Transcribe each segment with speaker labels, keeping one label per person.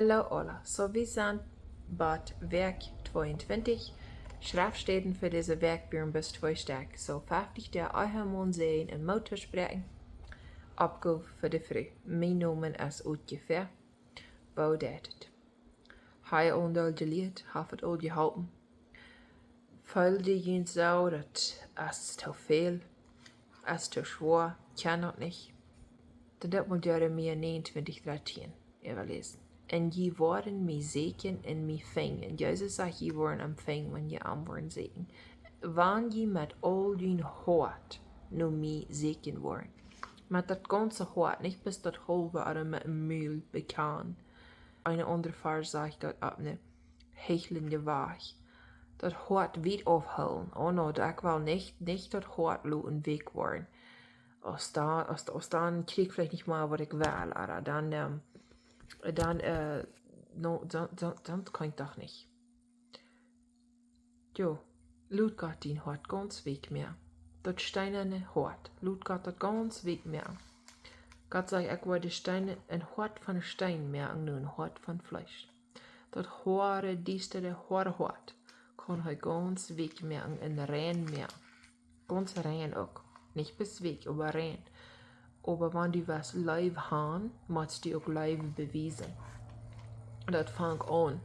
Speaker 1: Hallo alle, so wir sind bei Werk 22, Schreftstäden für diese Werk werden bis 2 Stück, so 50 der Eihermann sehen in Motor sprechen, Abgabe für die Früh. Mein Name ist ungefähr, daut. Hij ondel geleerd, heeft het al geholpen. Voelde je zo dat es te veel, es te schwer, kann het nicht. Dat moet Jeremia 29:13 überlesen. En je woaren mij sieekjen en mij finjen. Jezus zegt je woorden empfangen, wenn je am woorden sieekjen. Wanneer je met al je hoat nu mij sieekjen worden. Met dat ganze hoat, nicht bis dat halve oder met een mühl bekan. Eine andere Vers sagt dat op een hechelende weg. Dat hoat weit aufholen. Oh no, dat wil nicht dat hoat loten weg worden. Als dan krieg ich vielleicht nicht mal, was ich will, aber dann kann ich doch nicht. Jo, Lut Gott den Hort ganz weg mehr. Dat steinerne Hort, Lut Gott dat ganz weg mehr. Gott sagt, ich wollte Steine, ein Hort von Stein mehr und nur ein Hort von Fleisch. Dat hoare, dieste, hoare Hort, kann hij ganz weg mehr und ein rein mehr. Ganz rein auch. Nicht bis weg, aber rein. Aber wenn du was live haben, musst du auch live beweisen. Das fängt an.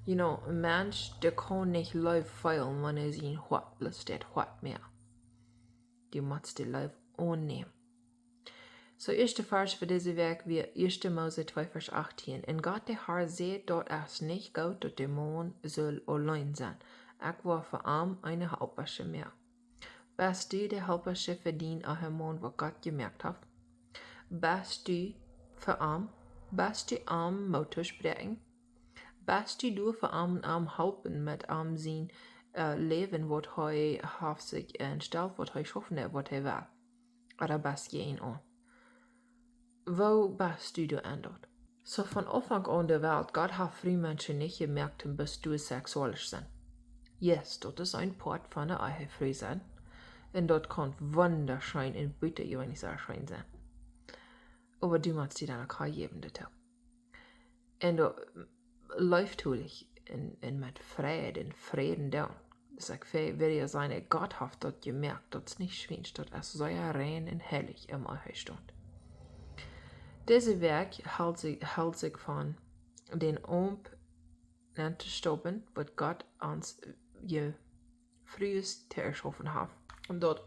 Speaker 1: You know, ein Mensch, der kann nicht live feilen, wenn er sein Hort lässt, der Hort mehr. Du musst die live annehmen. So, erste Vers für diese Werk wie 1. Mose 2, Vers 18. Und Gott de HAR seht, dort es nicht goot, dat der maun sull auleen sein. Ich war für eine halpasche mehr. Bist du der halpasche verdient Maun, was Gott gemerkt hat? Bist du für bist du Motor sprechen? Bist du für helpen mit sein Leben, was er sich einstellt, was er schaffen hat, was er will? Oder bist du ihn an? Wo bist du dort? So von Anfang an der Welt, Gott hat früh Menschen nicht gemerkt, bis du sexualisch sind. Yes, das ist ein Part von der Ehe früh sein. Und dort kann wunderschön und bitte, ich will nicht so schön sein. Aber du musst dir dann auch geben, das auch. Und da läuft natürlich in mit Frieden da. Das ist will ja sein, Gott hat dort gemerkt, dass es nicht schwingt, dass es so rein und heilig im Ehe stund. Diese Werk hält sich von den stoppen, was Gott uns je frühest erschaffen hat. Und dort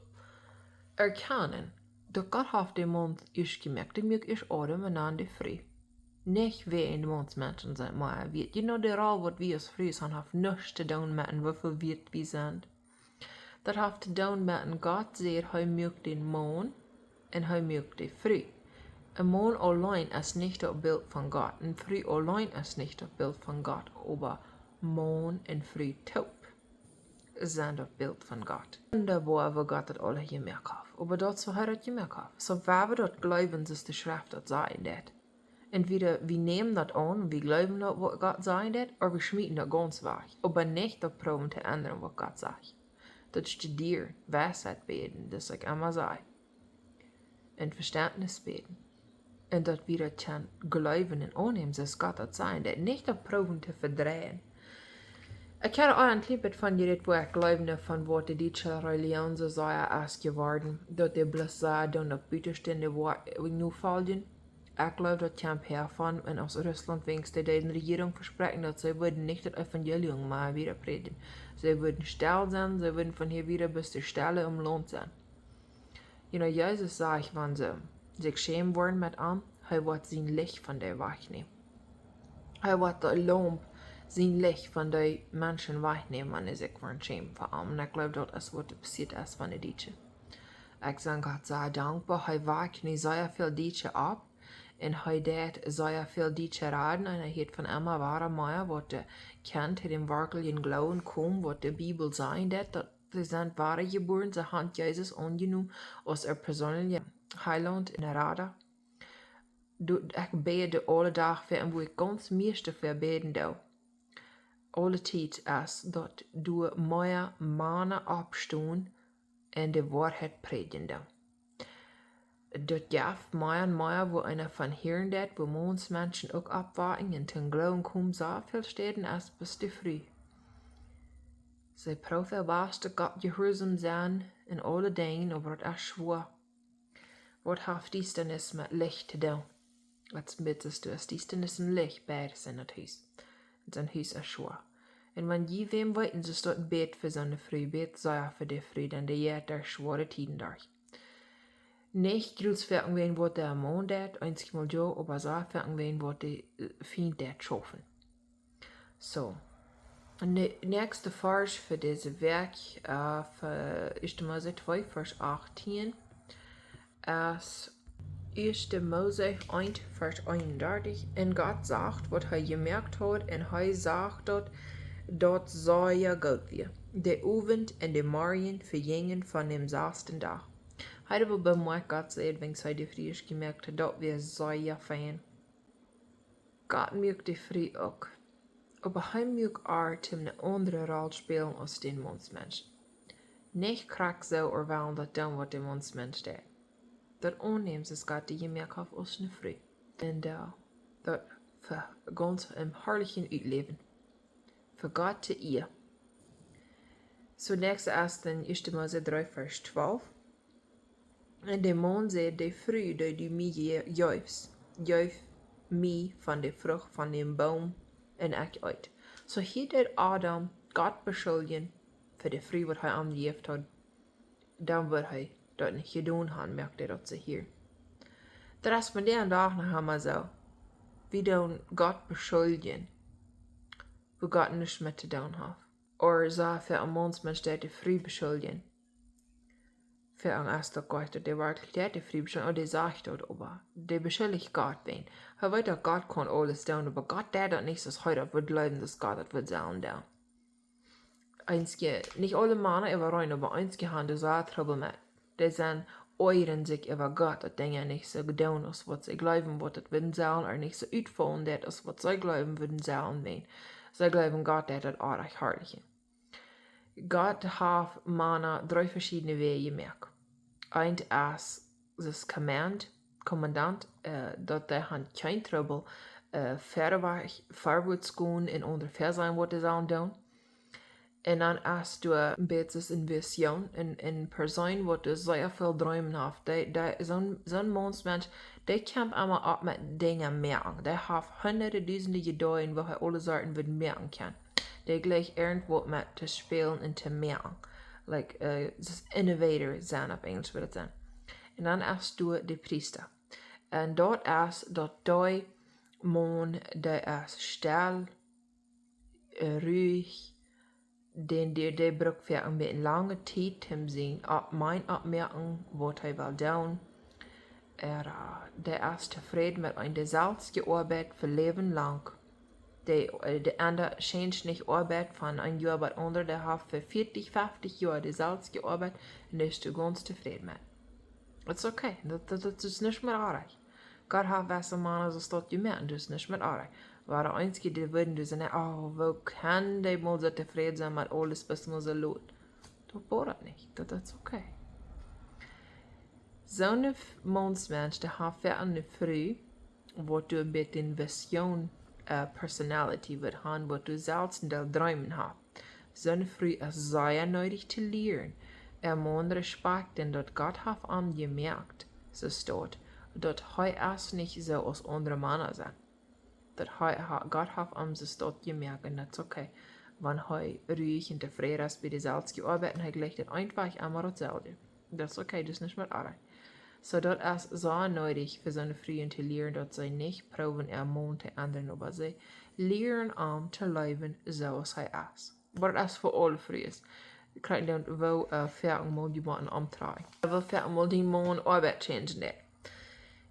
Speaker 1: erkennen, dass Gott hat den Mond ist gemerkt, die mich ist Adam einander frei. Nicht wie in uns Menschen sind, mal wird. You know, der Roll, was wir als früh sind, hat nichts zu tun mit, wie viel wird wir sind. Das hat zu tun mit, Gott sieht, er mögt den Mond und er mögt die Früh. Ein Mond allein ist nicht das Bild von Gott. Ein Früh allein ist nicht das Bild von Gott. Aber Mond und Früh taub sind das Bild von Gott. Und da wo Gott das alle gemerkt hat. Aber dazu hat er das gemerkt. So, wenn wir das glauben, dass die Schrift das sagen wird. Entweder wir nehmen das an und wir glauben das, was Gott sagen wird, oder wir schmieden das ganz weg. Aber nicht das proben zu ändern, was Gott sagt. Das studieren, Weisheit beten, das ich immer sage. Und Verständnis beten. Und dat wir das kann glauben und annehmen, dass Gott das sein wird, nicht das proben zu verdrehen. Ich habe auch ein Clip von dir, wo ich glaube, von was die deutsche Religion so sei, ist geworden, dass die bloß sagen, dass das Bütestände nur folgen. Ich glaube, das kommt hervon, und aus Russland wenigstens die Regierung versprechen, dass sie würden nicht das Evangelium mal wieder predigen. Sie würden still sein, sie würden von hier wieder bis zur Stelle im Land sein. You know, Jesus sagt, wenn sie sich schämen wollen mit ihm, er wird sein Licht von der wegnehmen. Er wird der Lamp sein Licht von den Menschen wegnehmen, wenn sie sich schämen von ihm. Und ich glaube, das ist, was passiert ist von den Deutschen. Ich sage Gott sei dankbar, er wegnehmen sehr viel Deutsche ab. Und er hat sehr viel Deutsche reden. Und er hat von immer wahre Meier, was der kennt, dem wirklichen Glauben kommt, was die Bibel sagt, dass sie sind wahre geboren, sie haben Jesus angenommen als persönliche Heiland in der Rade. Ich bete alle Tage für ihn, wo ich ganz meiste für beten da. Alle Zeit ist, dass du mehr Männer abstehen und die Wahrheit predigen da. Dat gaf meer en meer, wo einer van Hirn dat, wo mons Menschen ook abwarten en ten glauben kom so viel steden als bis de früh. Zij profen waste Gott gehorsam zijn in alle dingen, aber het is schwor. Wat heeft diestenis met licht te doen? Wat bittest du, als diestenis en licht beide zijn het huis. Zijn huis is schwor. En wanneer je wem weten, ze staat beet voor zo'n früh, beet zij voor de früh, dan de jeet der schwere tiden durch. Nicht grüßwerken wen wat der maun dat, einzigmal jo, aber so verken wen wat de fiend dat schaffen. So. Nächste Vers für diese Werk, für 1. Mose 2, Vers 18, als 1. Mose 1, Vers 31, en Gott sagt, wat hij gemerkt hat, en hij sagt dat zou ja goed weer. De Abend en de morgen vergingen van dem 6. Dag. Hij wil bij mij Gott zei, wenn hij de früh is gemerkt hat, dat wir so ja fijn. Gott merkt de früh ook. Aber hij mag ook een andere rol spelen als de mensmens. Niet krak zo ervaren dat dan wat de mensmens deed. Dat onneemt is Gott die gemerkt heeft als een früh. En dat voor ganz een herrlichen uitleven. Voor Gott te eer. Zunächst erst in 1. Mose 3, Vers 12. En de man zei, de früh dat du mij juif mij van de vrucht van de boom en ik uit. So hier deed Adam Gott beschuldigen voor de früh wat hij aangegeven had. Dan wordt hij dat niet gedaan hebben, merkte dat ze hier. De rest van de dag nog hebben zo. We doen Gott beschuldigen, wo Gott nichts mit te doen heeft. Or zo voor een mensmens dat de früh beschuldigen. Für ein erster Gott, der wirklich der früh beschuldigt, der sagt dort, aber der beschuldigt Gott wen. Er weiß auch, Gott kann alles tun, aber Gott der das nicht, dass heute wird glauben, dass Gott das wird sagen da. Einzige, nicht alle Männer über rein, aber einzige haben das auch Trouble mit. Die sind euren sich über Gott, das Dinge nicht so getan ist, was sie glauben, was das würden sagen, oder nicht so uitvallen, das was sie glauben, würden sagen, wen. Sie glauben Gott, der das auch recht herrlich. Gott hat Männer 3 verschiedene Wege gemerkt. Eins ist das Kommandant, dass der hat kein Trouble, vorwärts gehen und ungefähr sein, was er sollen tun. Und dann hast du ein bisschen Vision, in Person, wo du sehr viel Träumen hast. So ein Mensch, der kämpft immer ab mit Dingen merken. Der hat hunderte, tausende Geduld, wo er alle Sorten wird merken kann. Der gleich irgendwo mit zu spielen und zu merken. Like, das Innovator sein, auf Englisch würde ich sagen. Und dann hast du die Priester. Und dort ist, dort der Mann, der ist still, ruhig, der braucht für ein bisschen lange Zeit, um sein abmerken, was er will tun. Der ist zufrieden mit einer selbst Arbeit für Leben lang. Der andere scheint nicht Arbeit von einem Jahr bei anderen, der hat für 40, 50 Jahre die selbst gearbeitet und der ist ganz zufrieden mit. Das ist okay, das ist nicht mehr arg. Gott hat was Männer so dort gemerkt, das ist nicht mehr arg. War der Einzige, der würden die sagen, oh, wo kann der mal so zufrieden sein mit alles, was man so lot? Das braucht nicht, das ist okay. So ein Mensch, der hat für eine Früh, wo du mit den Vision Personality wird haben, wo du selbst in der Träumen hast. So eine Früh ist sehr nötig zu lernen. Man Respekt, denn dort Gott hat angemerkt, so steht, dort er ist nicht so als andere Männer sind. Dort Gott hat so dort gemerkt, und das ist okay. Wenn er ruhig und zufrieden ist bei der selbst gearbeitet, hat gleich einfach immer dasselbe. Das ist okay, das ist nicht mehr arg. So dort ist so nötig für so eine Früh zu lernen, dass sie nicht proben, Maun zu ändern, aber sie lernen zu leben, so als er ist. Aber das ist für alle Früh. Ich kriege dann, wo fertig mal jemanden umtragen. Wo fertig mal die Maun Arbeit changen.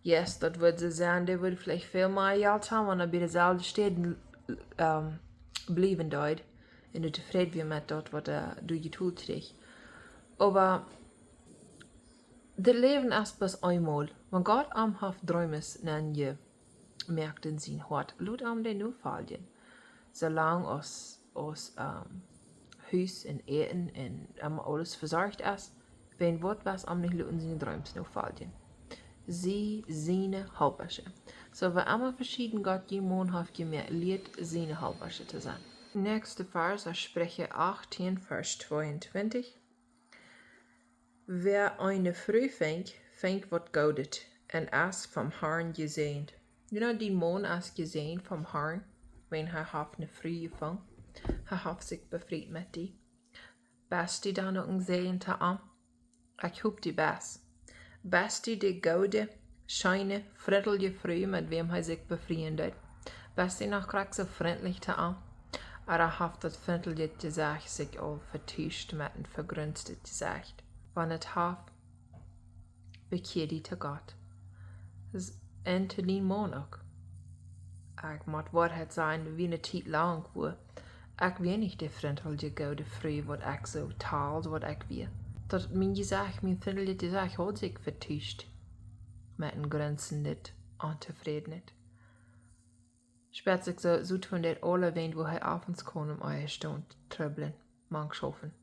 Speaker 1: Yes, das würde sie sagen, der würde vielleicht viel mehr Geld haben, wenn er bei derselben Städten bleiben dort. Und du zufrieden wie mit dort, was du getan hast. Aber das Leben ist bis einmal. Wenn Gott am hat Träumes nennen je merkt in sein Hort, lut am den nur fallen. Solange aus Haus und Ehen und alles versorgt ist, wenn Wort was am nicht luten sein Träumes nur fallen. sie seine halpasche. So wir einmal verschieden Gott je Maun hat gemerkt, liet seine halpasche zu sein. Nächste Vers, aus Sprecher 18, Vers 22. Wer eine früh fängt wat goudet, en as vom Herrn gesehen. Die Maun as gesehen vom Herrn, wenn hat eine früh gefangen, hat sich befried mit die. Best die dan ook een zeeën te am? Ik hoop die best. Best die de goude, scheine, frittelje früh, mit wem hij zich befrieden deed. Best die nog krijg so vriendlich te am? Er hat dat frittelje gezegd zich al vertuscht met een vergrunste gezegd. Wann het hat, bekeer die te God. En te die Maun ook. Ik moet waarheid zijn, wie een tijd lang woe. Ik weet niet de frittelje goude früh, wat ik zo taalt, wat ik weet. Dat mijn gezegd, mijn frittelje gezegd, had zich vertuscht. Met een grenzend ontevredenheid. Spät sich so tun, dat alle wend, wo hij avonds kon stond, trubbelen, mangschoffen.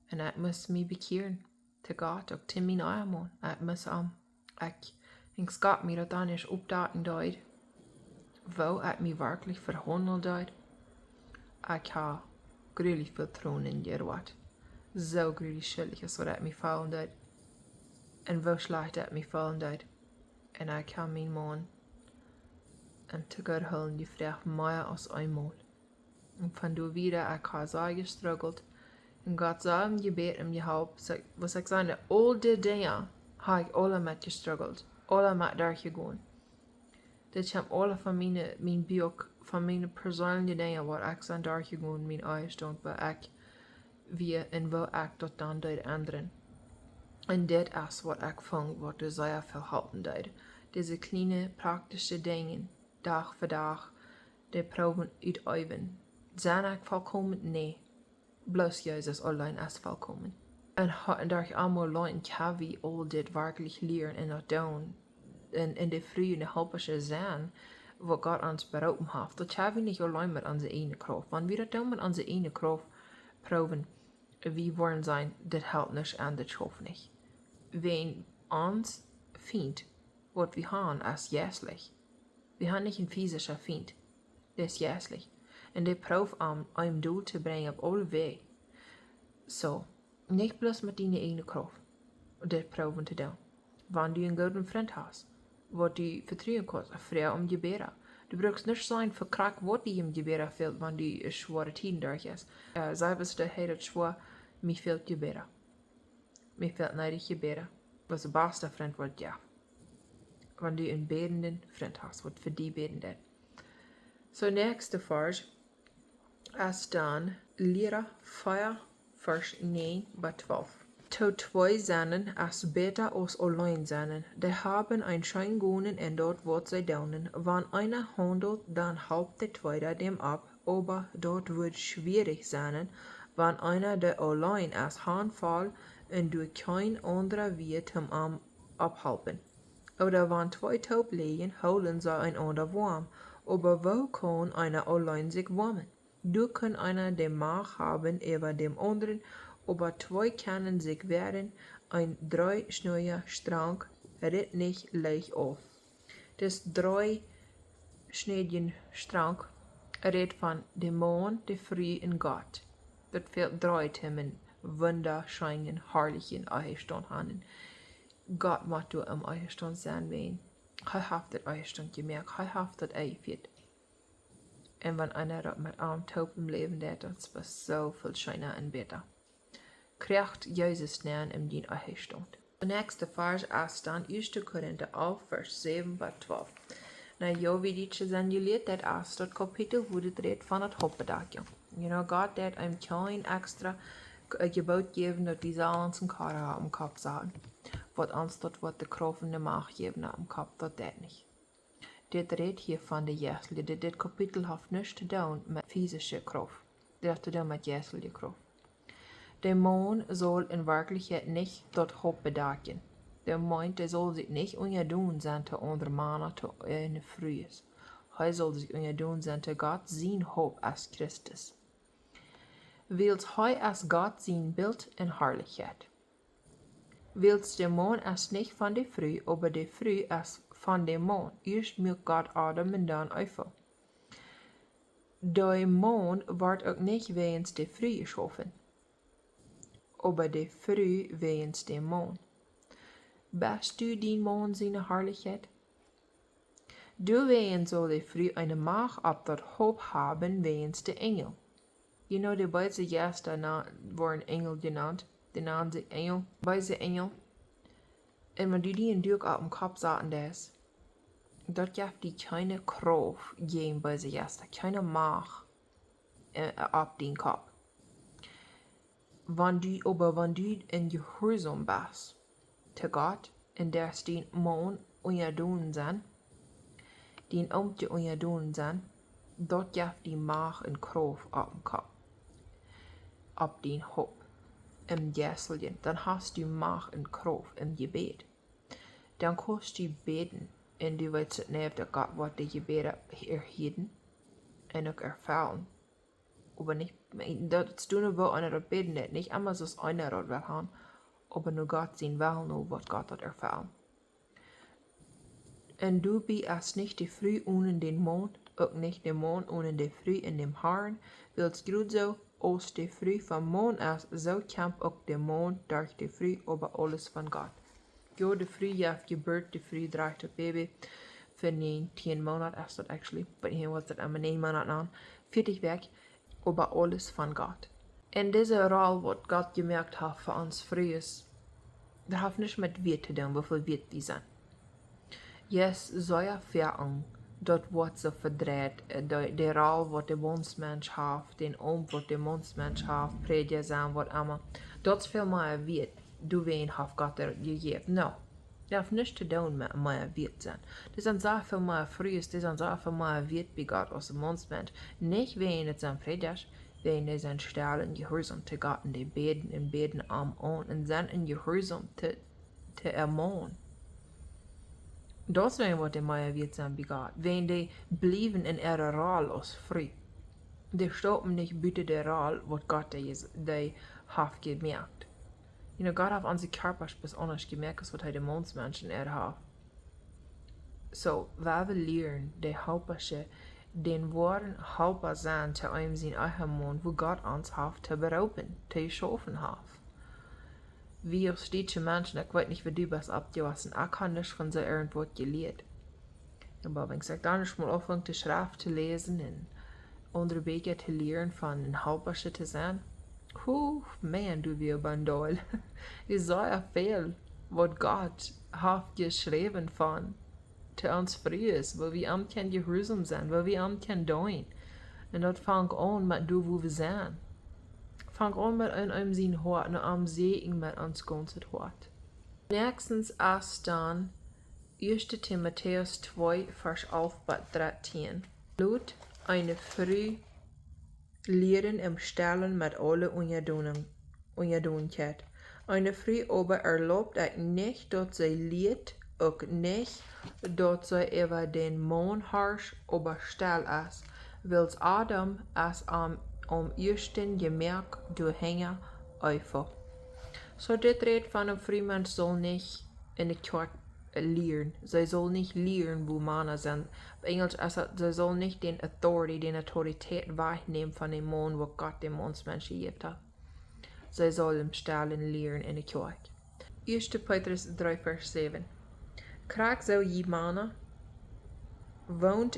Speaker 1: En ik moest mij bekeeren, te God, ook te mijn eigen man. Ik moest ik schat mij dat dan is opdaten deed, wo ik mij werkelijk verhandeld deed. Ik heb gruwelijk veel tronen in die wat. Zo gruwelijk schuldig is wat ik mij fallen deed. En wo slecht ik mij fallen deed. En ik heb mijn man en te God hullen die vraag meer als eenmaal. En van door wieder ik heb zo gestruggeld. En God zei hem gebed om je hulp. Was ik zei, al die dingen heb ik alle met gestruggeld. Alle met daar gegaan. Dit zijn alle van mijn buik, van mijn persoonlijke dingen waar ik zijn daar gegaan, mijn eigen stond, waar ik wie en waar ik dat dan deed anderen. En dit is wat ik vond, wat er zeer veel helpen deed. Deze kleine praktische dingen, dag voor dag, die proeven uitoefenen. Zijn ik volkomen? Nee. Bloos Jezus alleen is volkomen. En daar allemaal leuten kan wie al dit werkelijk leren en dat doen. En de vrije halpasche zijn, wat God ons beroepen heeft, dat gaan we niet alleen met onze ene kracht. Want we dat doen met onze ene kracht proeven, wie worden zijn, dit helpt niet en dit schoof niet. Wen ons vindt, wat we hebben, is jeslich. We hebben niet een physische vriend, dat is jeslich. En die proef om een doel te brengen op alle weg. Zo, niet plus met die ene kracht, dit proeven te doen. Wanneer je een goede vriend hebt, wat je vertrouwen kan, vrij om je beren. Du brauchst nicht sein für krak, wat die im geberen fehlt, wann die schwere tien durch ist. Zij was de hele schwer, mir fehlt geberen. Mir fehlt neidig geberen. Was de beste vriend wordt, ja. Wann du een bedenden vriend hast, wat für die beden dat. So, nächste Vers ist dann Liera 4, Vers 9 bis 12. To twee sennen is beter als alleen sennen. Die haben ein Scheingonen en dort wat zij doen. Wann einer handelt, dann helpt der tweede dem ab, aber dort wird schwierig sein, wann einer der allein ist handfall und durch kein anderer wird hem abhelpen. Oder wann zwei taub liegen, holen sie ein ander warm, aber wo kann einer allein sich warmen? Du kann einer den Macht haben über dem anderen, aber zwei können sich wehren, ein dreischneidiger Strang ritt nicht leicht auf. Das dreischneidigen Strang redet von dem Maun, der Früh in Gott. Das fehlt drei Themen, wunderschönen, herrlichen Ehestand haben. Gott macht du am Ehestand sein wen. Er hat das Ehestand gemerkt, er hat das Ehefiert. Und wenn einer mit einem Taub im Leben hat, das war so viel schöner und besser. Krijgt Jezus neer in die Ehestand. De nächste Vers ist dann 1. Korinther 11, Vers 7 bis 12. Na ja, wie die zijn geleerd, dat is dat kapitel wo het redt van het hoppedakje. God dat een klein extra gebouwd geven dat die zal ons een kar am kop zaten. Wat ons dat wat de kroven de macht geven am kop, dat niet. Dit redt hier van de jesel. Dit kapitel heeft niets te doen met physische kracht. Dit heeft te doen met jeselijke kracht. Der Maun soll in Wirklichkeit nicht dort Hoop bedecken. Der meint, der soll sich nicht untertun sein zu andere Männer zu eine Frühes. Er soll sich untertun sein zu Gott sein Hoop als Christus. Wils er als Gott sein Bild in Herrlichkeit. Wils de maun erst nicht van de früh, aber de früh erst van de maun. Eerst moet Gott Adam en dan Eiffel. De maun wordt ook niet wegens de früh geschaffen, aber de früh wegens de maun. Best du die maun seine Herrlichkeit? Du wehen soll de früh eine Macht ab dat hoop haben wegens de Engel. You know, de beide Gäste worden Engel genannt. Die namen sich Engel, beide Engel. En wanneer die een duik op dem Kopf zaten des, dat gaf die keine Kraft gegen beide Gäste, keine Macht op den Kopf. Wanneer du in Gehorsam bist, te Gott, en der den Maun doen zijn, den oomkje doen zijn, dat gaf die Macht en Kraft op dem Kopf, op den Hoop. Im Gässelchen, dann hast du Macht und Kraft im Gebet. Dann kannst du beten, und du weißt nicht, dass Gott wird die Gebete erheben und auch erfüllen. Aber nicht, das tun wir einer das beten nicht immer so einer das will haben, aber nur Gott sein Willen, nur wird Gott das erfüllen. Und du bist nicht die Früh ohne den Mond, auch nicht der Mond ohne die Früh in dem Haaren, willst gut so, als de früh van maun is, zo kämpft ook de maun durch de früh over alles van God. Jo, de früh jaf gebeurt, de früh draagt het baby. Voor 10 maanden is dat actually, but hier was dat maar 9 maanden aan. 40 weg, over alles van God. En deze rol wat God gemerkt heeft voor ons früh is, dat heeft niet met wet te doen, hoeveel wet we zijn. Yes, zo ja ver dat wordt zo verdreht, de rol wat de bondsmens heeft, den wat de bondsmens heeft, prediker zijn, wat allemaal. Dat is veel meer wet, du ween heeft God er gegeven. Nou, dat heeft niets te doen met meer wet zijn. Er zijn zo veel meer vrees, er zijn zo veel meer wet bij God als de bondsmens. Niet ween het zijn predikers, ween het zijn stil en gehoorzaam te God en de beden am on en zijn in gehoorzaam te ermoen. Dat zijn wat de meer wet zijn bij God. Wenn die blijven in ihre rol als vrij. Die stoppen niet buiten de rol wat God die heeft gemerkt. You know, God heeft onze körpers bis anders gemerkt als wat hij de mensmensen heeft. So, wij we leren de halpasche, den woaren halpa zijn te einem zijn eigen mond, wo God ons heeft te beroepen, te geschaffen heeft. Wie als deutsche Menschen, ich weiß nicht, wie du bist abgewassen, ich kann nicht von so irgendwo gelehrt. Aber wenn ich dann nicht mal anfange, die Schrift zu lesen und andere Wege zu lernen von ein halpasche zu sein, man, du wie ein Bandol. Ich sah ja viel, was Gott hat geschrieben von zu uns frühes, wo wir am kein gehorsam sein, wo wir am kein tun. Und das fängt an mit du, wo wir sind. Fang an met einem zijn hoat en am sieekjen met ons ganzes hoat. Nächstens ist dann 1. Timotheus 2, Vers 11 bis 13. Laut eine Früh lehren im Stillen mit alle Ungedoenheid. Eine Früh aber erlaubt euch nicht, dass sie lehrt, auch nicht, dass sie über den Maun herrscht, aber still ist, weil Adam es am ersten gemerkt durch Hänger einfach. So dit redt van een Frühmensch soll nicht in de kerk leeren. Zij soll nicht leeren, wo Männer sind. Op Englisch is het, zij soll nicht den Autorität wahrnehmen von dem Mann, wo Gott dem Mannsmensch gegeven hat. Zij soll im Stillen leeren in de kerk. 1. Petrus 3, Vers 7. Krijg zo je Männer, woont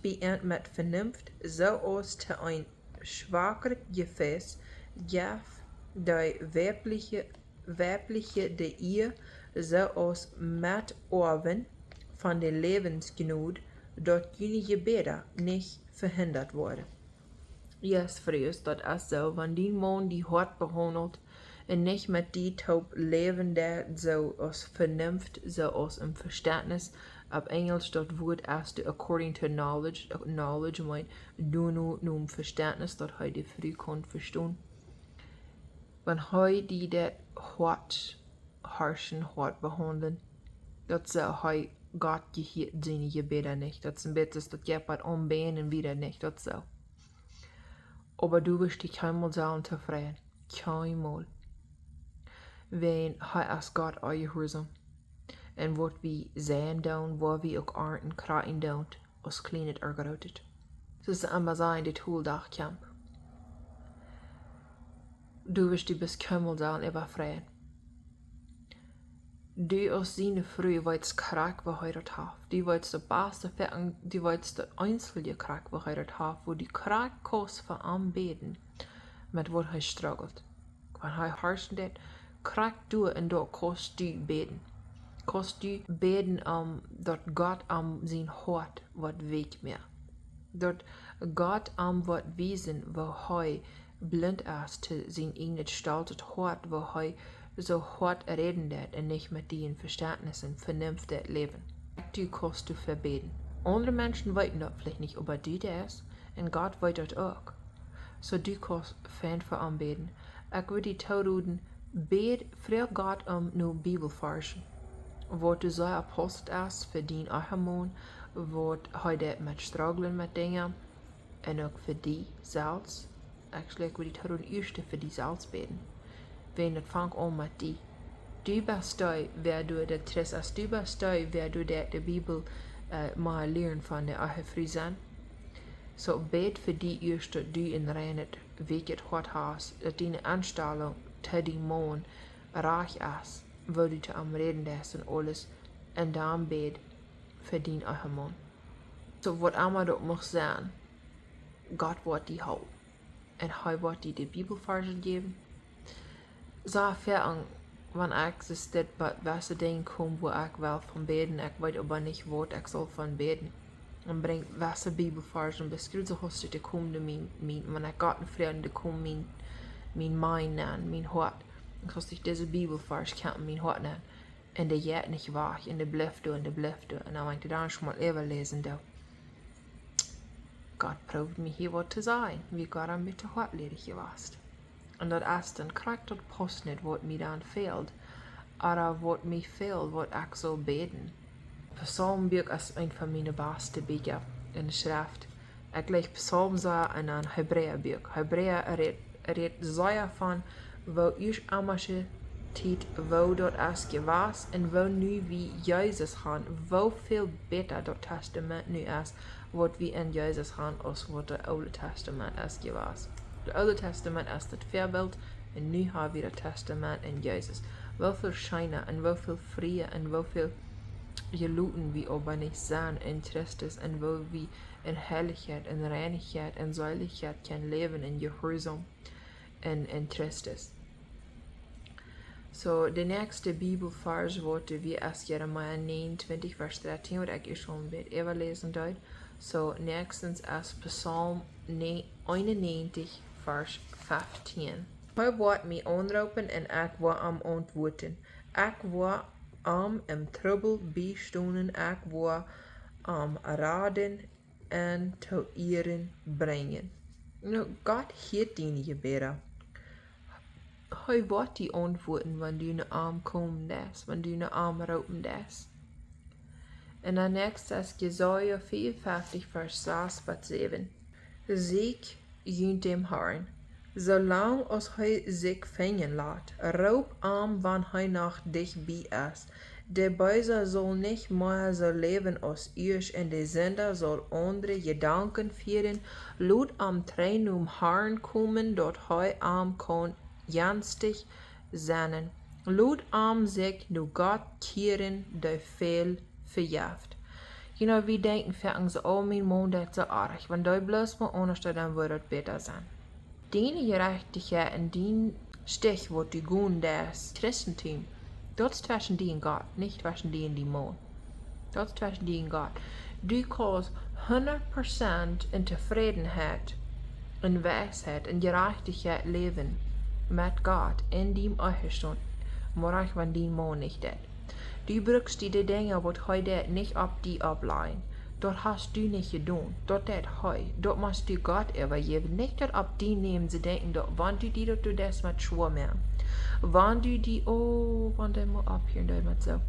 Speaker 1: beënt met vernunft, zoals te een zwakker gefäß gaf de weibliche de eer, zoals met oven van de levensgenoot, dat jullie gebeden niet verhinderd worden. Yes, vrees, dat is zo, want die man die hart behandelt en niet met die taub leven der zoals vernunft, zoals im Verständnis. Op Engels dat woord is de according to knowledge. Knowledge meint du nur Verständnis, dat hij de früh kon verstaan. Wenn hij die dat hart harschen, hart behandeln, dat zou hij Gott geheet zijn gebeden nicht. Dat is een beetje dat je wat aanbenen wieder nicht, dat zo. Aber du wirst dich keinmal sein zufrieden. Keinmal. wen hij als God gehoorzaam. En wat we zijn doen, waar we ook arten krijgen doen, als klein het groot. Dus de Amazon dit hele dag kamp. Du wirst die bekümmert sein über Frieden. Du aus seine Früh weilst krank, wo heute hat. Du weilst der beste Fäng, du weilst der einzige krank, wo heute hat, wo die krank kost für anbeten, mit wo struggelt. Wenn harschen det, krank du und dort kost du beten. Kost du beten, dort Gott sein Hoat wat weg mehr. Dort Gott wat wiesen, wo blind is te zijn in het staltet hoort, wo hij zo hard reden dat en niet met die in Verständnis en vernünftig leven. Du kost du verbeten. Andere Menschen weten dat vielleicht nicht, aber du das, und Gott weet dat ook. So du kost fan für anbeten. Ich würde die toden, bed, frag Gott nu Bibelversen. Wat du so apostet is für den Moaken, wat hij dat met struggelen met dingen, en ook für die zelfs. Actually, ik wil die toden eerste voor die zelfs beten. Wenn het fang om met die. Du bist du, wer du dat tres as du bist du, wer du dat de Bibel mal leren van de eigen Friesen. So bet für die eerste du in reinet, weet het wat has, dat die aanstelling te die maun reich is, wo du te am reden des en alles, en dan bet für die eigen maun. So wat allemaal dat mag zijn, God wordt die hout. En hij wordt die de Bibelversen geven. Zo ver wanneer ik dus dit beste ding kom, waar ik wel van beden, ik weet aber niet wat ik zal van beden. En breng beste Bibelversen, beschrijf zo hostig te komen, wanneer ik God een vriend te komen, mijn maun aan, mijn hoat. En als ik deze Bibelvers kan mijn hoat aan. En de jet niet wacht, en de blijft doen, en de blijft doen. En dan moet ik dan schon mal even lezen doen. Gott proeft me hier wat te zijn, wie Gott aan met de hoat ledig geweest. En dat is dan krijgt dat post niet wat mij dan fehlt, aber wat mij fehlt, wat ik zal beten. Psalmbuch is een van mijn beste boeken in de schrift. Ik lees Psalm zo en een Hebreeënbuch. Hebreeën redt zeer van, wo ich amasche tijd, wo dat is geweest, en wo nu wie Jezus gaan, wo veel beter dat testament nu is, wat we in Jezus gaan, als wat het Oude Testament is geweest. Het Oude Testament is het voorbeeld, en nu hebben we het Testament in Jezus. Hoeveel schijnen, en hoeveel vrede, en hoeveel gelooten we aber niet zijn in Christus, en wo we in heiligheid, en reinigheid, en zuiligheid kunnen leven in gehoorzaam in Christus. So, de nächste Bibelvers wordt wie als Jeremia 29, vers 13, wat ik schon weer even lezen duid. So, nächstens als Psalm 91, vers 15. Hij wordt mij aanroepen en ik word am antwoorden. Ik word am im trouble bijstonen, ik word am raden en te eeren brengen. Nou, God heeft die gebeden. Hij wordt die antwoorden wanneer du naar arm komen des, wanneer du naar arm roepen des. En dan next is Jesaja 54 vers 6 tot 7. Sieekjen dem Herrn, zolang als hij zich finjen laat, roep aan wanneer hij nog dichtbij is. De Böse zal niet meer zo leven als eerst, en de Sünder zal andere gedanken vieren. Laat am trein Herrn komen, dat hij am kon janstig sennen. Laat am zich nu Gott keren, de veel verjaft. You know, we denken van ze, oh mijn man, dat is zo erg. Want die bloos maar ondersteunen, dan wordt het beter zijn. Die gerechtigheid en die stich wordt die goon des Christentum, dat is tussen die en God, niet tussen die en die man. Dat is tussen die en God. Du kannst 100% in tevredenheid, in wijsheid, in gerechtigheid leven met God in die eigen maar van die man niet dat. Du brukst die dingen wat hij dat niet op die opleiden. Dat hast du niet gedaan. Dat hij. Dat moest du God overgeven. Niet dat op die nemen ze denken dat wanneer du die dat du das met schwor meer. Wanneer du die, wanneer moet op hier en met zo.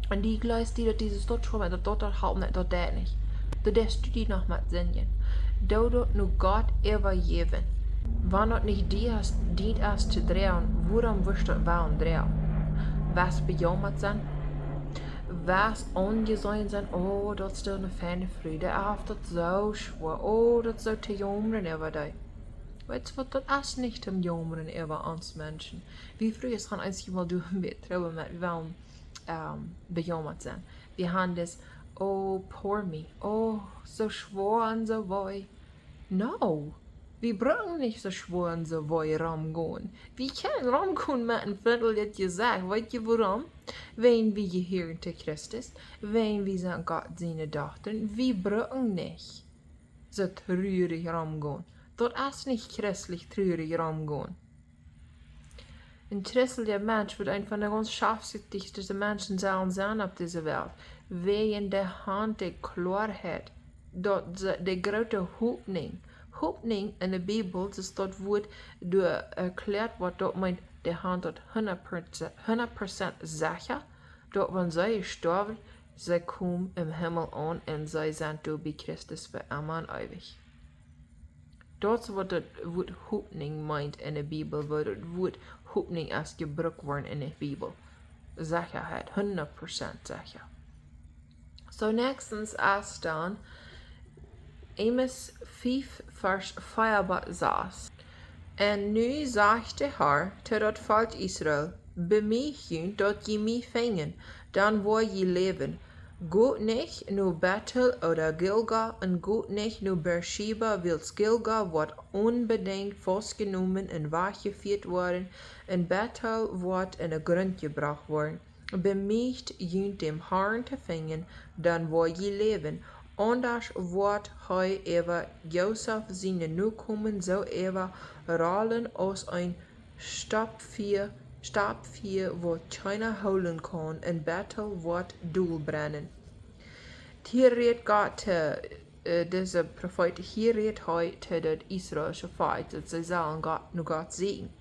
Speaker 1: En die gleich die dat dieses dat schwor meer, dat houdt niet, dat niet. Dat is du die nog met zingen. Dat nu God overgeven. Wann het nicht dient als te drehen, waarom wirst du wel drehen? Was bejammert zijn? Was ongezogen zijn? Oh, dat is toch een fijne Freude. Ach, dat zo schwer. Oh, dat zo te jammeren über dich. Weißt du, das ist nicht zum Jammern über uns Menschen. Wie früher kann eins mal durch mit drüber mit welchen bejammert sein. Wir haben das, oh, poor me, oh, so schwer und so wei. No, wir brauchen nicht so schwer und so wei rumgehen. Wir können rumgehen mit einem Viertel, das gesagt, weißt du warum? Wenn wir gehören zu Christus, wenn wir sind Gott seine Tochter, wir brauchen nicht so traurig rumgehen. Dat is niet christelijk treurig rumgehen. Ein christlicher Mensch wird ein von der ganz scharfsichtigsten Menschen sein auf dieser Welt. Wegen der Hand der Klarheit, der große Hoffnung in der Bibel ist dort Wort erklärt wird, dort meint der Hand dort 100% sicher, dort wenn sie sterben, sie kommen im Himmel an und sie sind dort bei Christus für immer und ewig. Dat wordt het woord hoopning meint in de Bijbel, wordt het woord hoopning als gebruikt wordt in de Bijbel. Zekerheid, 100% zeker. So nächstens als dan Amos 5 vers 4 En nu zegt de HAR tot het volk Israël, bemich je dat je mij vangen, dan wil je leven. Goot nich nu Bethel oder Gilgal en goot nich nu Beersheba, wils Gilgal wordt unbedingt vastgenomen en weggevierd worden, en Bethel wordt in de grond gebracht worden. Bemicht junt dem Herrn te vangen, dan wil je leven. Anders wordt hij over Joseph zijn nukomen zo over rollen als een Stabvier wat keiner holen kan, en Bethel wordt doelbrennen. Hier redt Gott, deze profeet, hier redt hij tot het Israëlische volk, dat ze zullen Gott sehen.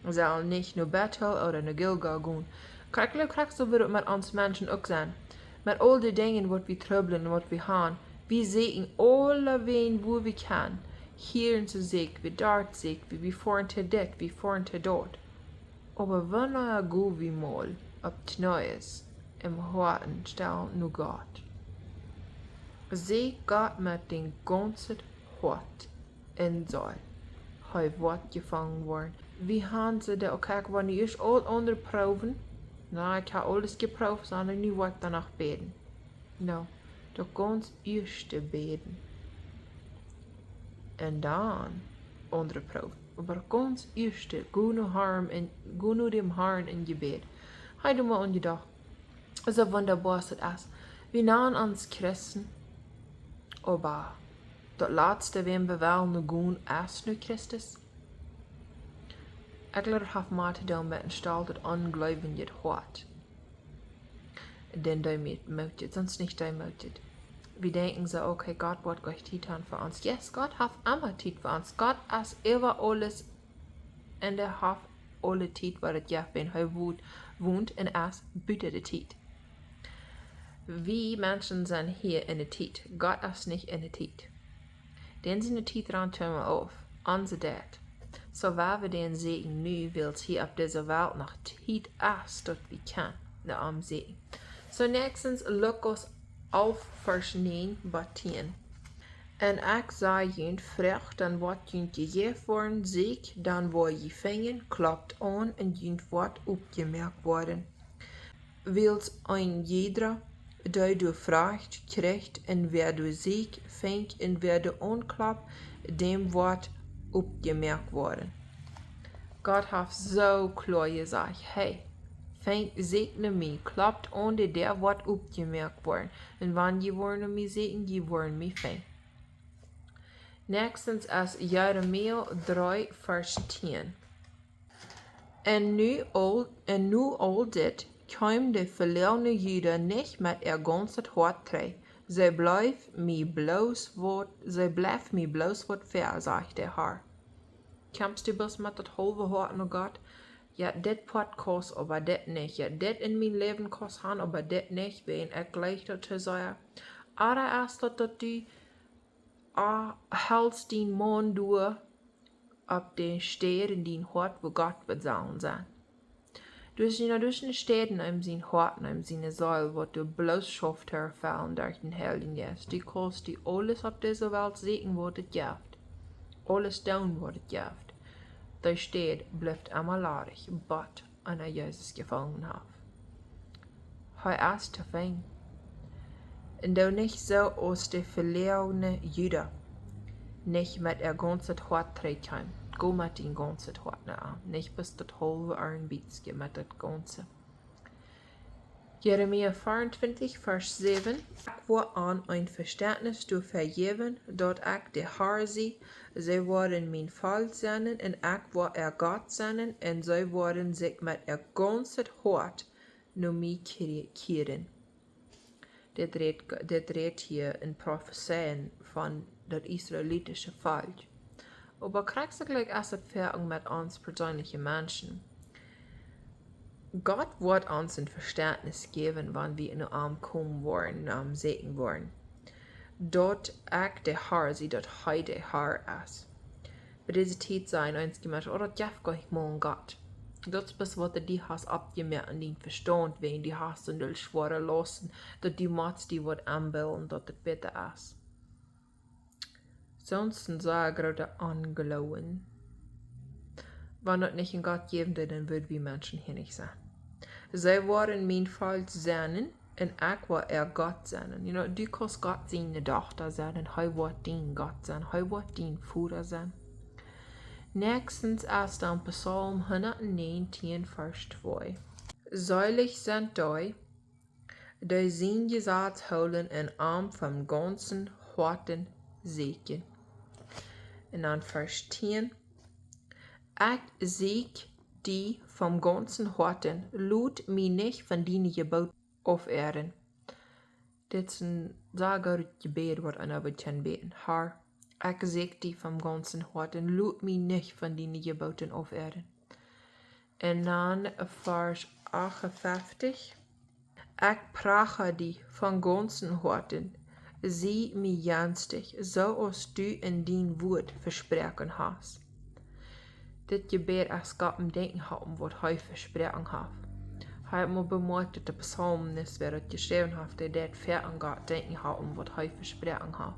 Speaker 1: Ze zullen niet naar Bethel oder naar Gilgal gaan. Kijk, zo wordt het met ons mensen ook zijn. Met al die dingen wat we trouwelen en wat we gaan. We zien alle wegen wo we kan. Hier en zo ziek, we daar ziek, we voeren te dit, we voeren te dat. Aber wanneer gaan we mal op het Neues im Hoaten stellen nu Gott? Zie Gott met den ganzen Hart en Zoll. Hij wordt gevangen worden. Wie haben ze dat? Kijk, wanneer is al andere proeven? Nou, ik heb alles geproefd, sondern nu wordt danach beten. Nou, de ganz eerste beten. En dan andere proeven. Aber ganz eerste, go nu dem Herrn in gebed. Hij doet me aan je dag. So wunderbar ist es. Wir nahen uns Christen, aber das letzte, wem wir wollen, nu gehen, ist nu Christus. Ich glaube, das hat mehr zu tun mit dem Stahl, das Ungläubigen geht hart. Denn damit möchtet, sonst nicht möchtet. Wir denken so, okay, Gott wird gleich Titan für uns. Yes, Gott hat immer Tit für uns. Gott ist über alles und er hat alle Tit, weil es ja, wenn er wohnt und es bietet die Tit. Wir Menschen sind hier in der Tit. Gott ist nicht in der Tit. Den sind die Tit ran, turn wir auf. Unser Dat. So weil wir den Segen nu, weil es hier auf dieser Welt noch Tit ist, dort wir kann, der am Segen. So nächstens, Lukas auf Vers 9 bis 10. En ik zei junt, vraag, dan wordt junt gegeven worden, ziek, dan word je vangen, klopt aan en junt wordt opgemerkt worden. Wils een jeder, die du vraagt, krijgt, en wer du ziek vangt, en wer du aanklapt, dem wordt opgemerkt worden. Gott hat so klar gesagt, hey, fängt segne mich, klappt an, der wird opgemerkt worden. Und wann je worden mich segnen, je worden mich fängt. Nächstens als Jeremia 3 vers 10. En nu al dit kwam de verlorene Jude nicht met ganze hart trei. Zij blijft mij bloos wat ver, zegt de HAR. Kämpfst du bloß mit dat halve hart naar Gott? Ja, dit pot kost, aber dit nicht. Ja, dit in mijn leven kost han, aber dit nicht, wen ik gleich te zeggen. Aber erst dat du hältst den Mann durch op de steden die hoat wo Gott bezahlen zijn. Dus de steden om zijn hoat en om zijn sull, wat du bloos schafft herfallen durch den Heiligen Geist. Die kost die alles op deze wereld seken wat het jaft. Alles doen wat het jaft. De stad blijft amalarig, bot an Jezus gevangen heeft. Hij is te fijn. En du nicht zo als de verlorene Juda, nicht met ganzet hart trekken. Go met die ganzet hart na aan, nicht bis dat halve arnbietske met dat ganze. Jeremia 24, vers 7. Ik wil aan een verständnis door vergeven, dat ik de HAR zie. Zij worden mijn volk zijn, en ik wil God zijn, en zij worden zich met ganzet hart naar mij keren. Dit redt hier in profetieën van dat Israelitische volk. Aber krijgselijk is het vergelijking met ons persoonlijke mensen. Gott wird uns ein Verständnis geben, wann wir in den Arm kommen wollen, am sehen wollen. Dort ich de HAR sie, dort Hij de HAR ist. Bei dieser Zeit sein uns gemerkt, oh, das jaft gar nicht mal Gott. Das ist, was die hast abgemerkt und die Verstand wegen, die hast und die schwere lassen, dass die Mats, die wird anbilden, dass das besser ist. Sonst sei gerade angelogen. Wenn das nicht in Gott geben würde, dann würden wir Menschen hier nicht sein. Sie worden mein Volk sein, und ich will Gott sein. Du kannst Gott seine Tochter sein, und er wird dein Gott sein, er wird dein Vater sein. Nächstens ist dann Psalm 119, Vers 2. Selig sind die sein Gesetz holen in Arm vom ganzen Harten sieekjen. Und dann Vers 10. Ich sieg die vom ganzen Harten, lud mich nicht von deinen Geboten aufehren. Dit is een sehr goed gebed wat einer wird beten. Herr, ich sieg die vom ganzen Harten, lud mich nicht von deinen Geboten aufehren. Und dann Vers 58. Ich prache die vom ganzen Harten, sieh mich janstig, so als du in dein Wort versprochen hast. Dit gebed is Gott im Denken haben, wat hij versprochen hat. Hij heeft me bemerkt dat de psalmist, wer het geschreven heeft, dat dit ver an Gott denken haben, wat hij versprochen hat.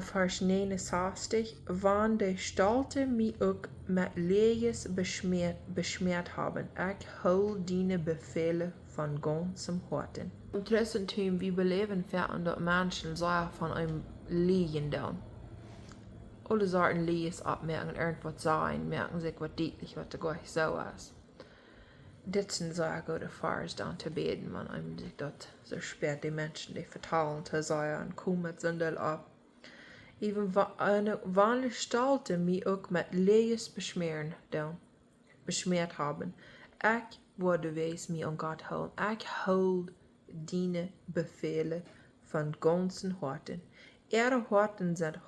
Speaker 1: Vers 69. Wann de Stalte mich ook met lees besmeert haben, ich hol deine Befehle von ganzem Harten. Im Christentum, wir beleven ver an dat Menschen sehr von einem Liegen down. Alle Sorten Lies abmerken, irgendwas sein, merken sich was deutlich, was der Gott so ist. Dit sind sehr gute Vers dann zu beten, man einem sich dort so spät die Menschen, die vertrauen zu sein und kommen mit Sündel ab. Even eine wanneer Stalte mich auch mit Lees besmeert haben. Ich wurde wees mich an Gott holen. Ich hol deine Befehle von ganzen Harten. Ihre Harten sind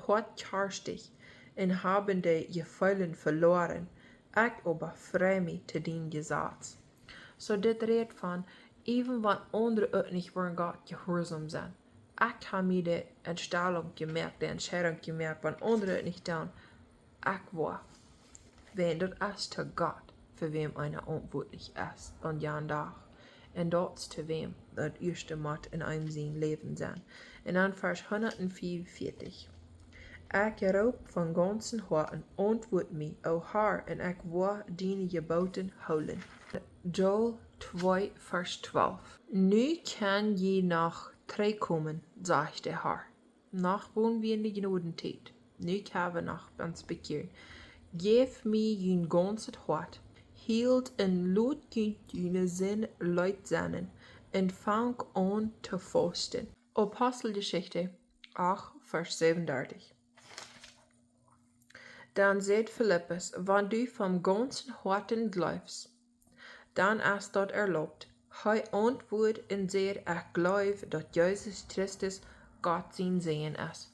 Speaker 1: hartkarstig und haben die Gefühle verloren. Ich aber freue mich zu deinem Gesetz. So dit redt van, even wenn andere ook nicht voor Gott gehorsam zijn. Ich habe mir die Entstellung gemerkt, die Entscheidung gemerkt, wenn andere nicht tun. Ich war, wenn das ist zu Gott, für wem einer verantwortlich ist, und jeden Tag. Und das zu wem das erste Mal in einem sein Leben sein. Und dann Vers 144. Ich roep von ganzen Harten, antwoord mich, o Herr, und ich will deine Geboten holen. Joel 2, Vers 12. Nu kann je nach terugkomen, sagt der Herr. Noch wohnen wir in der Gnadenzeit. Nu können wir noch uns bekehren. Geef mir je ganzes Hart. Hield en laat je Sinn Leut sein, und fang an zu fasten. Apostelgeschichte 8, Vers 37. Dann sagt Philippus, wenn du vom ganzen Harten glaubst, dann ist dort erlaubt. Hij antwoordt en zegt, ich glaube, dass Jesus Christus Gott sein Sehen ist.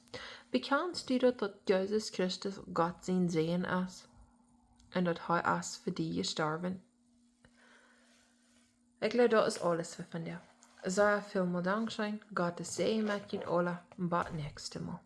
Speaker 1: Bekennst du, dass Jesus Christus Gott sein Sehen ist? Und dass er ist für dich gestorben? Ich glaube, das ist alles für von dir. Sehr viel Dank, Gottes Segen mit Ihnen alle. Bis nächstes Mal.